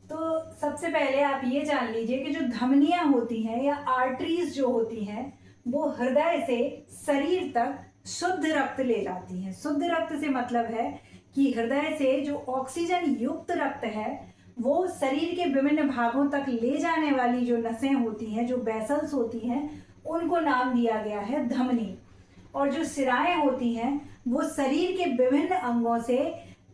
तो सबसे पहले आप ये जान लीजिए कि जो धमनियां होती हैं या आर्टरीज जो होती हैं वो हृदय से शरीर तक शुद्ध रक्त ले जाती हैं। शुद्ध रक्त से मतलब है कि हृदय से जो ऑक्सीजन युक्त रक्त है वो शरीर के विभिन्न भागों तक ले जाने वाली जो नसें होती हैं, जो वेसल्स होती हैं, उनको नाम दिया गया है धमनी। और जो शिराएं होती हैं वो शरीर के विभिन्न अंगों से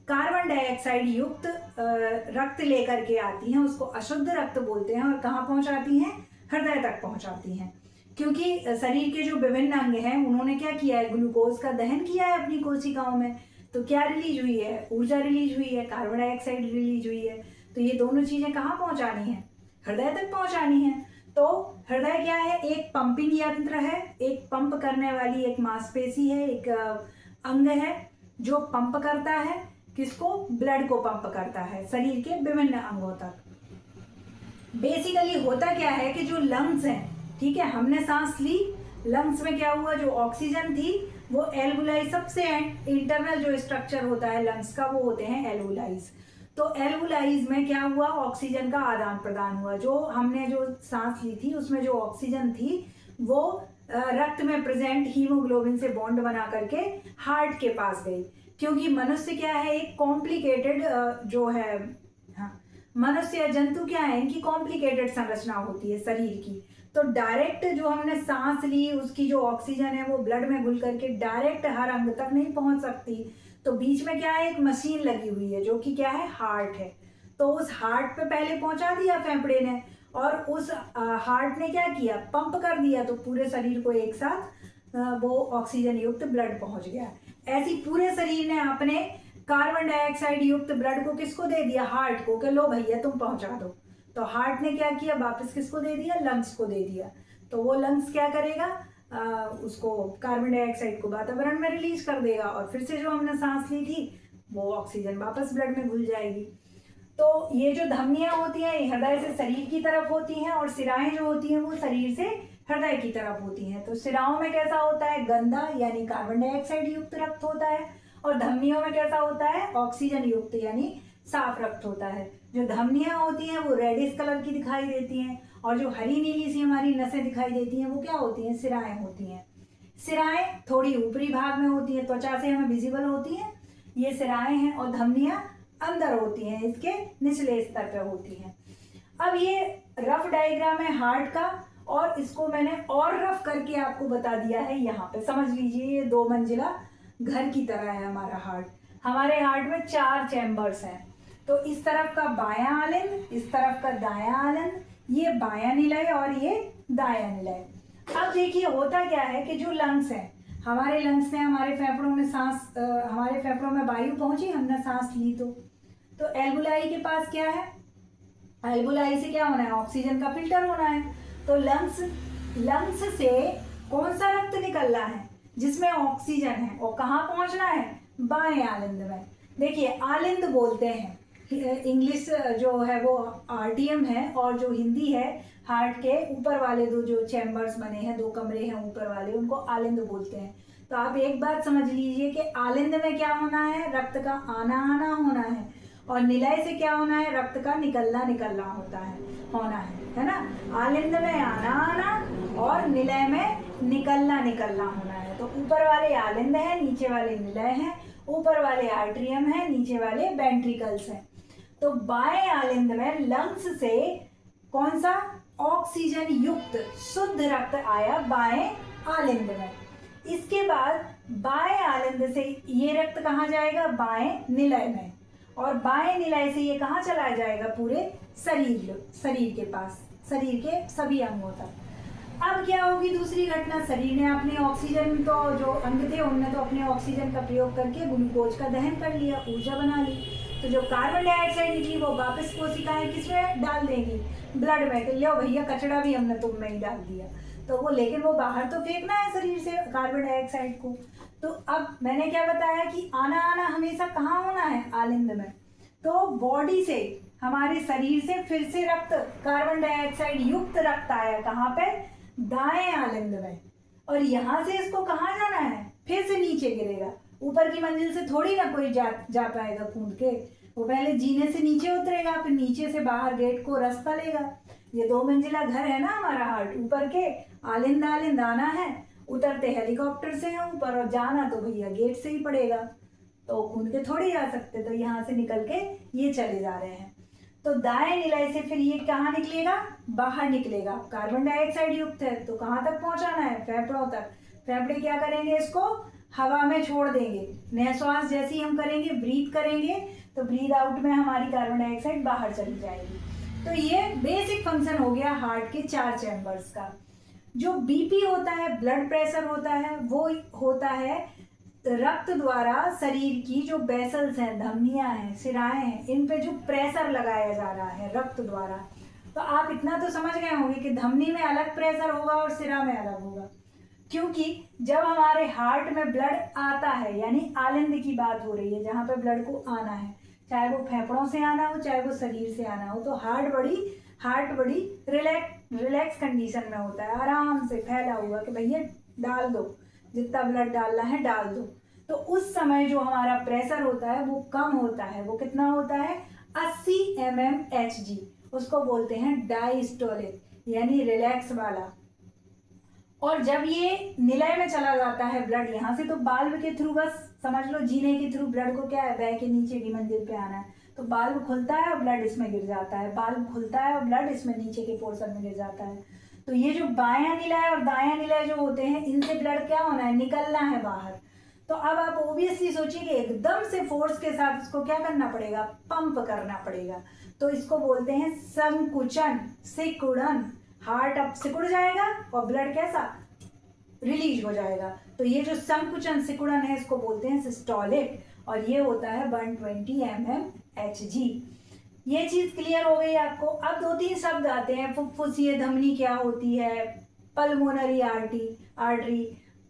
कार्बन डाइऑक्साइड युक्त रक्त लेकर के आती हैं, उसको अशुद्ध रक्त बोलते हैं। और कहाँ पहुंचाती हैं? हृदय तक पहुंचाती हैं। क्योंकि शरीर के जो विभिन्न अंग हैं उन्होंने क्या किया है? ग्लूकोज का दहन किया है अपनी कोशिकाओं में। तो क्या रिलीज हुई है? ऊर्जा रिलीज हुई है, कार्बन डाइऑक्साइड रिलीज हुई है। तो ये दोनों चीजें कहाँ पहुंचानी है? हृदय तक पहुंचानी है। तो हृदय क्या है? एक पंपिंग यंत्र है, एक पंप करने वाली एक मांसपेशी है, एक अंग है जो पंप करता है। किसको? ब्लड को पंप करता है शरीर के विभिन्न अंगों तक। बेसिकली होता क्या है कि जो लंग्स हैं, ठीक है, हमने सांस ली, लंग्स में क्या हुआ? जो ऑक्सीजन थी वो एल्वुलाई, सबसे इंटरनल जो स्ट्रक्चर होता है लंग्स का वो होते हैं एल्वुलाइज। तो एल्वुलाइज में क्या हुआ? ऑक्सीजन का आदान प्रदान हुआ। जो हमने जो सांस ली थी उसमें जो ऑक्सीजन थी वो रक्त में प्रेजेंट हीमोग्लोबिन से बॉन्ड बना करके हार्ट के पास गई। क्योंकि मनुष्य क्या है? एक कॉम्प्लिकेटेड जो है, हाँ, मनुष्य या जंतु क्या है? इनकी कॉम्प्लिकेटेड संरचना होती है शरीर की। तो डायरेक्ट जो हमने सांस ली उसकी जो ऑक्सीजन है वो ब्लड में घुल करके डायरेक्ट हर अंग तक नहीं पहुंच सकती। तो बीच में क्या है? एक मशीन लगी हुई है जो कि क्या है? हार्ट है। तो उस हार्ट पे पहले पहुंचा दिया फेफड़े ने, और उस हार्ट ने क्या किया? पंप कर दिया। तो पूरे शरीर को एक साथ वो ऑक्सीजन युक्त ब्लड पहुंच गया। ऐसी पूरे शरीर ने अपने कार्बन डाइऑक्साइड युक्त ब्लड को किसको दे दिया? हार्ट को, कि लो भैया तुम पहुंचा दो। तो हार्ट ने क्या किया? वापस किसको दे दिया? लंग्स को दे दिया। तो वो लंग्स क्या करेगा? उसको कार्बन डाइऑक्साइड को वातावरण में रिलीज कर देगा, और फिर से जो हमने सांस ली थी वो ऑक्सीजन वापस ब्लड में घुल जाएगी। तो ये जो धमनियां होती हैं ये हृदय से शरीर की तरफ होती हैं, और शिराएं जो होती हैं वो शरीर से हृदय की तरफ होती हैं। तो शिराओं में कैसा होता है? गंदा यानी कार्बन डाइऑक्साइड युक्त रक्त होता है, और धमनियों में कैसा होता है? ऑक्सीजन युक्त यानी साफ रक्त होता है। जो धमनियां होती हैं वो रेडिश कलर की दिखाई देती हैं, और जो हरी नीली सी हमारी नसें दिखाई देती हैं वो क्या होती हैं? शिराएं होती हैं। शिराएं थोड़ी ऊपरी भाग में होती है, त्वचा से हमें विजिबल होती हैं, ये शिराएं हैं। और धमनियां अंदर होती हैं, इसके निचले स्तर पर होती हैं। अब ये रफ डायग्राम है हार्ट का, और इसको मैंने और रफ करके आपको बता दिया है। यहाँ पे समझ लीजिए ये 2 मंजिला घर की तरह है हमारा हार्ट। हमारे हार्ट में 4 चैम्बर्स हैं। तो इस तरफ का बायां आलिंद, इस तरफ का दायां आलिंद, ये बायां निलय और ये दायां निलय। अब देखिए होता क्या है कि जो लंग्स हैं, हमारे लंग्स में, हमारे फेफड़ों में सांस, हमारे फेफड़ों में वायु पहुंची, हमने सांस ली। तो एल्वुलाई के पास क्या है? एल्वुलाई से क्या होना है? ऑक्सीजन का फिल्टर होना है। तो लंग्स से कौन सा रक्त निकल रहा है? जिसमें ऑक्सीजन है, और कहाँ पहुंचना है? बाएं आलिंद में। देखिए आलिंद बोलते हैं, इंग्लिश जो है वो आरटीएम है, और जो हिंदी है हार्ट के ऊपर वाले 2 जो चैम्बर्स बने हैं, 2 कमरे हैं ऊपर वाले, उनको आलिंद बोलते हैं। तो आप एक बात समझ लीजिए कि आलिंद में क्या होना है? रक्त का आना आना होना है, और निलय से क्या होना है? रक्त का निकलना निकलना होना है ना? आलिंद में आना आना और निलय में निकलना निकलना होना है। तो ऊपर वाले आलिंद है, नीचे वाले निलय हैं, ऊपर वाले आर्ट्रियम है, नीचे वाले वेंट्रिकल्स हैं। तो बाएं आलिंद में लंग्स से कौन सा? ऑक्सीजन युक्त शुद्ध रक्त आया बाएं आलिंद में। इसके बाद बाएं आलिंद से ये रक्त कहाँ जाएगा? बाएं निलय में, और बाएं निलय से ये कहाँ चला जाएगा? पूरे शरीर के पास, शरीर के सभी अंगों तक। अब क्या होगी दूसरी घटना? शरीर ने अपने ऑक्सीजन, तो जो अंग थे उनने तो अपने ऑक्सीजन का प्रयोग करके ग्लूकोज का दहन कर लिया, ऊर्जा बना ली। तो जो कार्बन डाइऑक्साइड निकली वो वापस कोशिकाएं किसमें डाल देंगी? ब्लड में। तो लो भैया कचड़ा भी हमने तुम में ही डाल दिया। तो वो, लेकिन वो बाहर तो फेंकना है शरीर से कार्बन डाइऑक्साइड को। तो अब मैंने क्या बताया कि आना आना हमेशा कहाँ होना है? आलिंद में। तो बॉडी से, हमारे शरीर से फिर से रक्त, कार्बन डाइऑक्साइड युक्त रक्त आया कहाँ पे? दाएं आलिंद में। और यहाँ से इसको कहाँ जाना है? फिर से नीचे गिरेगा, ऊपर की मंजिल से थोड़ी ना कोई जा पाएगा कूद के। वो पहले जीने से नीचे उतरेगा, फिर नीचे से बाहर गेट को रास्ता लेगा। ये 2 मंजिला घर है ना हमारा हार्ट, ऊपर के आलिंद आलिंद आना है, उतरते हेलीकॉप्टर से है ऊपर, और जाना तो भैया गेट से ही पड़ेगा, तो कूद के थोड़ी जा सकते, तो यहाँ से निकल के ये चले जा रहे हैं। तो दाएं निलय से फिर ये कहाँ निकलेगा, बाहर निकलेगा। कार्बन डाइऑक्साइड युक्त है तो कहाँ तक पहुँचाना है, फेफड़ों तक। फेफड़े क्या करेंगे, इसको हवा में छोड़ देंगे। निःश्वास जैसे ही हम करेंगे, ब्रीथ करेंगे, तो ब्रीथ आउट में हमारी कार्बन डाइऑक्साइड बाहर चली जाएगी। तो ये बेसिक फंक्शन हो गया हार्ट के 4 चैम्बर्स का। जो बीपी होता है, ब्लड प्रेशर होता है, वो होता है रक्त द्वारा शरीर की जो वेसल्स हैं, धमनियां हैं, शिराएं हैं, इन पे जो प्रेशर लगाया जा रहा है रक्त द्वारा। तो आप इतना तो समझ गए होंगे कि धमनी में अलग प्रेशर होगा और शिरा में अलग होगा, क्योंकि जब हमारे हार्ट में ब्लड आता है, यानी आलिंद की बात हो रही है, जहाँ पे ब्लड को आना है, चाहे वो फेफड़ों से आना हो, चाहे वो शरीर से आना हो, तो हार्ट बड़ी रिलैक्स कंडीशन में होता है, आराम से फैला हुआ कि भैया डाल दो, जितना ब्लड डालना है डाल दो। तो उस समय जो हमारा प्रेशर होता है वो कम होता है। वो कितना होता है, 80 mmHg, उसको बोलते हैं डायस्टोलिक, यानी रिलैक्स वाला। और जब ये निलय में चला जाता है ब्लड यहाँ से, तो बाल्ब के थ्रू, बस समझ लो जीने के थ्रू ब्लड को क्या है, बह के नीचे डी मंजिल पे आना है, तो बाल्ब खुलता है और ब्लड इसमें गिर जाता है, बाल्ब खुलता है और ब्लड इसमें नीचे के पोर्शन में गिर जाता है। तो ये जो बायां निलय और दायां निलय जो होते हैं, इनसे ब्लड क्या होना है, निकलना है बाहर। तो अब आप ओबियसली सोचिए कि एकदम से फोर्स के साथ इसको क्या करना पड़ेगा, पंप करना पड़ेगा। तो इसको बोलते हैं संकुचन, सिकुड़न। हार्ट अब सिकुड़ जाएगा और ब्लड कैसा, रिलीज हो जाएगा। तो ये जो संकुचन सिकुड़न है, इसको बोलते हैं सिस्टोलिक, और ये होता है 120 mmHg। ये चीज क्लियर हो गई आपको। अब 2-3 शब्द आते हैं, फुफ्फुसीय धमनी क्या होती है, पल्मोनरी आर्टरी,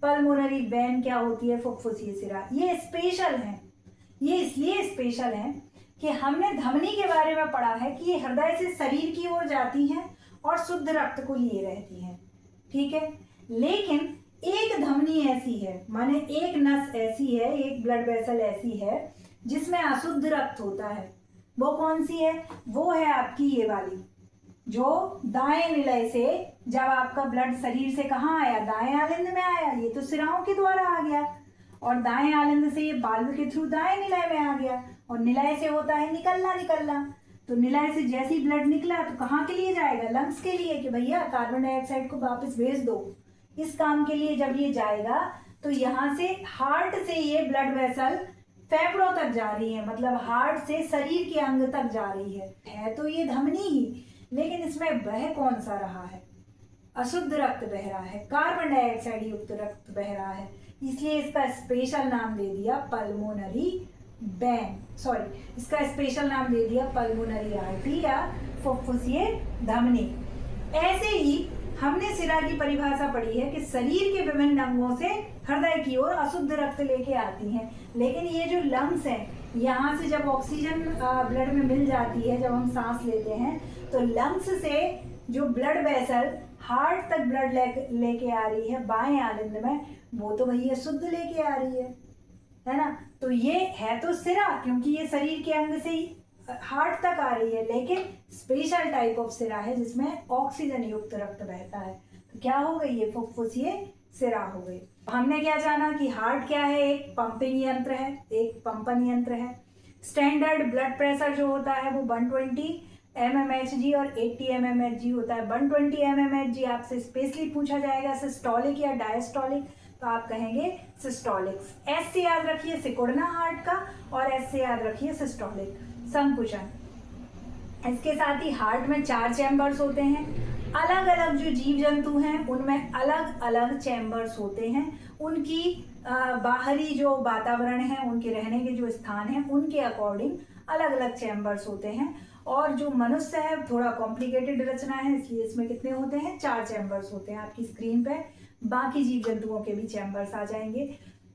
पल्मोनरी वेन क्या होती है, फुफ्फुसीय सिरा। ये स्पेशल है, ये इसलिए स्पेशल है कि हमने धमनी के बारे में पढ़ा है कि ये हृदय से शरीर की ओर जाती हैं और शुद्ध रक्त को लिए रहती हैं, ठीक है। लेकिन एक धमनी ऐसी है, माने एक नस ऐसी है, एक ब्लड वेसल ऐसी है जिसमें अशुद्ध रक्त होता है। वो कौन सी है, वो है आपकी ये वाली, जो दाएं निलय से जब आपका ब्लड शरीर से कहाँ आया, दाएं आलिंद में आया, ये तो सिराओं के द्वारा आ गया, और दाएं आलिंद से ये बाल्ब के थ्रू दाएं निलय में आ गया, और निलय से होता है निकलना। तो निलय से जैसे ही ब्लड निकला तो कहाँ के लिए जाएगा, लंग्स के लिए, कि भैया कार्बन डाइऑक्साइड को वापस भेज दो। इस काम के लिए जब ये जाएगा तो यहाँ से हार्ट से ये ब्लड वेसल फेफड़ों तक जा रही है, मतलब हार्ट से शरीर के अंग तक जा रही है तो ये धमनी ही, लेकिन इसमें बह कौन सा रहा है, अशुद्ध रक्त बह रहा है, कार्बन डाइऑक्साइड युक्त रक्त बह रहा है, इसलिए इसका स्पेशल नाम दे दिया पल्मोनरी वेन, इसका स्पेशल नाम दे दिया पल्मोनरी आर्टरी या फुफ्फुसीय धमनी। ऐसे ही हमने सिरा की परिभाषा पढ़ी है कि शरीर के विभिन्न अंगों से हृदय की ओर अशुद्ध रक्त लेके आती हैं, लेकिन ये जो लंग्स हैं, यहाँ से जब ऑक्सीजन ब्लड में मिल जाती है, जब हम सांस लेते हैं, तो लंग्स से जो ब्लड वेसल हार्ट तक ब्लड लेके आ रही है बाएं आलिंद में, वो तो भैया शुद्ध लेके आ रही है ना। तो ये है तो सिरा, क्योंकि ये शरीर के अंग से ही हार्ट तक आ रही है, लेकिन स्पेशल टाइप ऑफ सिरा है जिसमें ऑक्सीजन युक्त रक्त बहता है। तो क्या हो गई, ये फुफ्फुसीय सिरा हो गई। हमने क्या जाना कि हार्ट क्या है, एक पंपिंग यंत्र है, एक पंपन यंत्र है। स्टैंडर्ड ब्लड प्रेशर जो होता है वो 120 mmHg और 80 mmHg होता है। 120 mmHg आपसे स्पेशली पूछा जाएगा सिस्टोलिक या डायस्टोलिक, तो आप कहेंगे सिस्टोलिक। एस से याद रखिए सिकुड़ना हार्ट का, और एस से याद रखिए सिस्टोलिक, संकुचन। इसके साथ ही हार्ट में 4 चैम्बर्स होते हैं। अलग अलग जो जीव जंतु हैं उनमें अलग अलग चैम्बर्स होते हैं, उनकी बाहरी जो वातावरण है, उनके रहने के जो स्थान है, उनके अकॉर्डिंग अलग अलग चैम्बर्स होते हैं। और जो मनुष्य है थोड़ा कॉम्प्लिकेटेड रचना है, इसलिए इसमें कितने होते हैं, 4 चैम्बर्स होते हैं। आपकी स्क्रीन पे बाकी जीव जंतुओं के भी चैम्बर्स आ जाएंगे।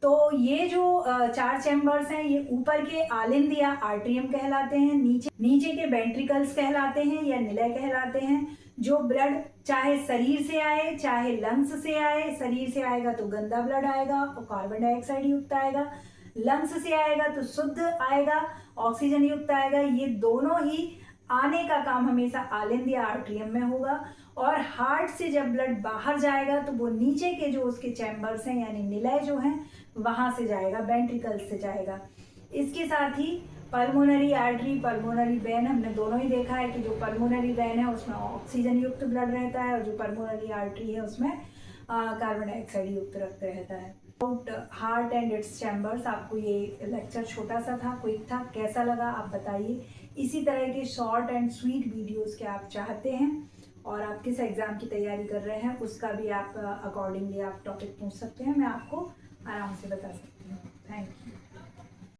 तो ये जो 4 चैम्बर्स हैं, ये ऊपर के आलिंद या आर्ट्रियम कहलाते हैं, नीचे के वेंट्रिकल्स कहलाते हैं या निलय कहलाते हैं। जो ब्लड चाहे शरीर से आए चाहे लंग्स से आए, शरीर से आएगा तो गंदा ब्लड आएगा और कार्बन डाइऑक्साइड युक्त आएगा, लंग्स से आएगा तो शुद्ध आएगा, ऑक्सीजन युक्त आएगा। ये दोनों ही आने का काम हमेशा आलिंद या आर्ट्रियम में होगा। और हार्ट से जब ब्लड बाहर जाएगा तो वो नीचे के जो उसके चैम्बर्स हैं यानी निलय जो हैं वहाँ से जाएगा, वेंट्रिकल्स से जाएगा। इसके साथ ही पल्मोनरी आर्टरी, पल्मोनरी वेन, हमने दोनों ही देखा है कि जो पल्मोनरी वेन है उसमें ऑक्सीजन युक्त ब्लड रहता है और जो पल्मोनरी आर्टरी है उसमें कार्बन डाइऑक्साइड युक्त रक्त रहता है। About heart and it's chambers, आपको ये लेक्चर छोटा सा था, क्विक था, कैसा लगा आप बताइए। इसी तरह के शॉर्ट एंड स्वीट वीडियोस के आप चाहते हैं और आप किस एग्ज़ाम की तैयारी कर रहे हैं उसका भी आप अकॉर्डिंगली आप टॉपिक पूछ सकते हैं, मैं आपको आराम से बता सकती हूँ। Thank you.